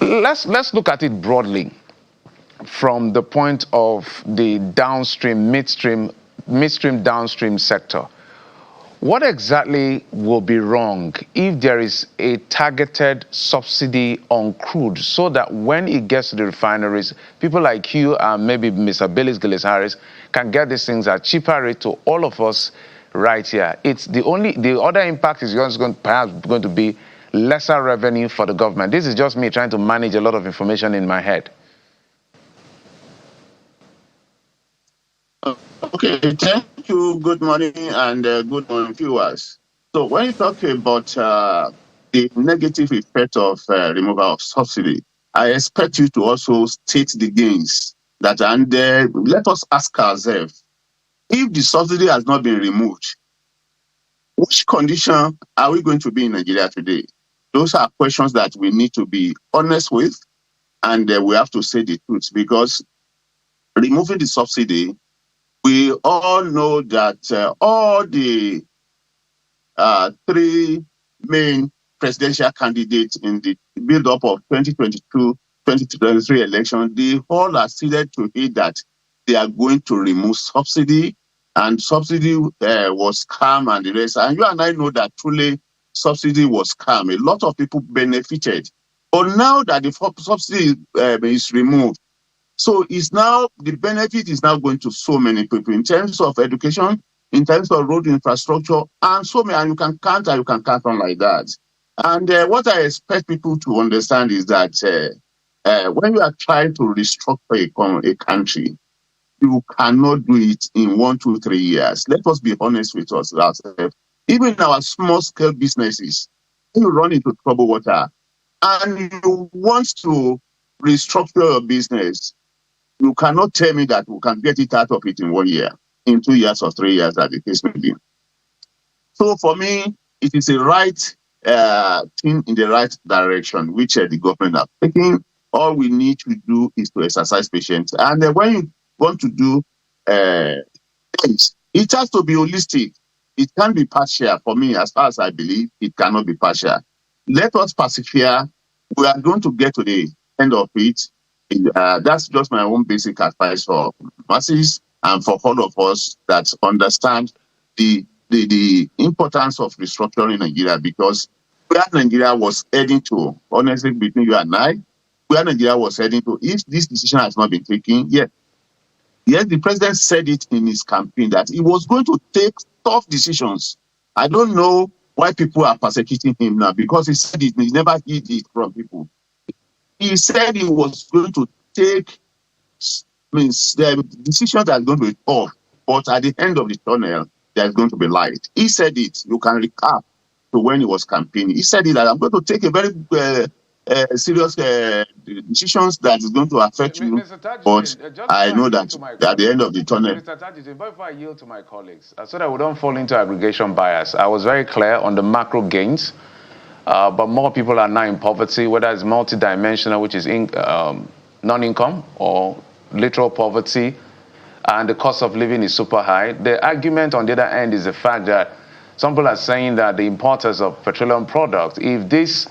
let's look at it broadly from the point of the downstream, midstream, downstream sector. What exactly will be wrong if there is a targeted subsidy on crude so that when it gets to the refineries, people like you and maybe Mr. Gillis Harris can get these things at cheaper rate to all of us right here? It's the other impact is just perhaps going to be lesser revenue for the government. This is just me trying to manage a lot of information in my head. Okay, thank you. Good morning and good morning, viewers. So when you talk about the negative effect of removal of subsidy, I expect you to also state the gains that, and let us ask ourselves, if the subsidy has not been removed, which condition are we going to be in Nigeria today? Those are questions that we need to be honest with, and we have to say the truth, because removing the subsidy, we all know that all the three main presidential candidates in the build-up of 2022-2023 election, they all acceded to it that they are going to remove subsidy, and subsidy was scam and the rest. And you and I know that truly subsidy was scam. A lot of people benefited. But now that the subsidy is removed, so it's now, the benefit is now going to so many people in terms of education, in terms of road infrastructure, and so many, and you can count on like that. And what I expect people to understand is that when you are trying to restructure a country, you cannot do it in 1, 2, 3 years. Let us be honest with ourselves. Even our small-scale businesses, you run into troubled water, and you want to restructure your business, you cannot tell me that we can get it out of it in 1 year, in 2 years or 3 years, as the case may be. So for me, it is a right thing in the right direction, which the government are taking. All we need to do is to exercise patience. And when you want to do things, it has to be holistic. It can't be partial. For me, as far as I believe, it cannot be partial. Let us persevere. We are going to get to the end of it. That's just my own basic advice for masses and for all of us that understand the importance of restructuring Nigeria, because where Nigeria was heading to, honestly, between you and I, where Nigeria was heading to, if this decision has not been taken yet, the president said it in his campaign that he was going to take tough decisions. I don't know why people are persecuting him now, because he said it, he never hid it from people. He said he was going to take the decision that is going to be tough, but at the end of the tunnel, there's going to be light. He said it. You can recap to when he was campaigning. He said it that I'm going to take a very serious decisions that is going to affect you, but I know that at the end of the tunnel. Mr. Tajuddin, before I yield to my colleagues, so that we don't fall into aggregation bias, I was very clear on the macro gains. But more people are now in poverty, whether it's multidimensional, which is non-income, or literal poverty, and the cost of living is super high. The argument on the other end is the fact that some people are saying that the importers of petroleum products, if this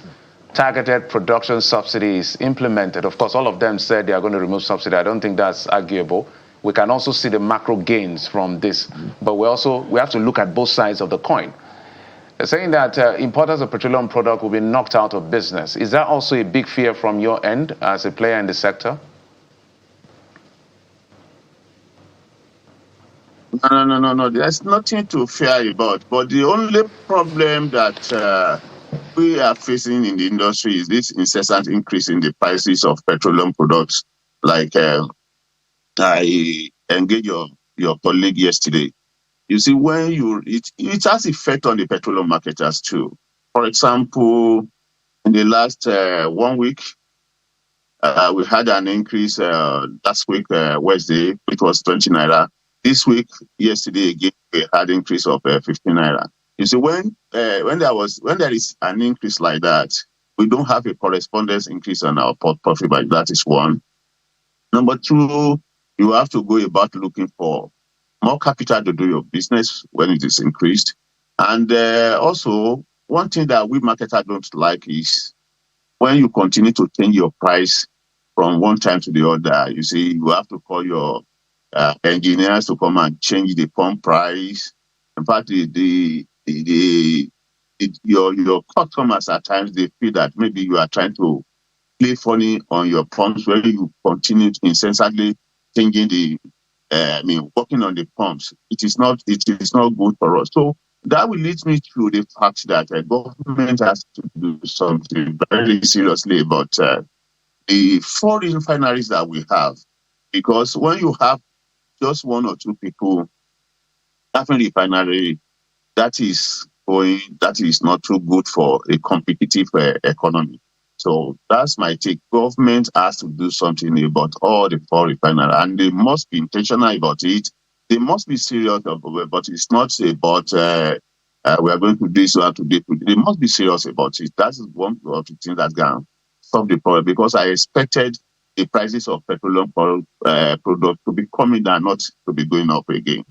targeted production subsidy is implemented, of course, all of them said they are going to remove subsidy. I don't think that's arguable. We can also see the macro gains from this, but we have to look at both sides of the coin. They're saying that importers of petroleum product will be knocked out of business. Is that also a big fear from your end as a player in the sector? No. There's nothing to fear about. But the only problem that we are facing in the industry is this incessant increase in the prices of petroleum products. Like I engaged your colleague yesterday. You see, when it has effect on the petroleum marketers too. For example, in the last 1 week, we had an increase last week, Wednesday, it was 20 naira. This week, yesterday again, we had an increase of 15 naira. You see, when there is an increase like that, we don't have a correspondence increase on our profit, but that is one. Number two, you have to go about looking for more capital to do your business when it is increased. And also, one thing that we marketers don't like is when you continue to change your price from one time to the other, you see, you have to call your engineers to come and change the pump price. In fact, your customers at times, they feel that maybe you are trying to play funny on your pumps, where you continue incessantly changing working on the pumps. It is not good for us. So that will lead me to the fact that government has to do something very seriously about the foreign refineries that we have. Because when you have just one or two people having refinery, that is not too good for a competitive economy. So that's my take. Government has to do something about all the four refineries, and they must be intentional about it. They must be serious about it, but it's not about we are going to do this, we have to do it. They must be serious about it. That is one of the things that's going to solve the problem, because I expected the prices of petroleum products to be coming down, not to be going up again.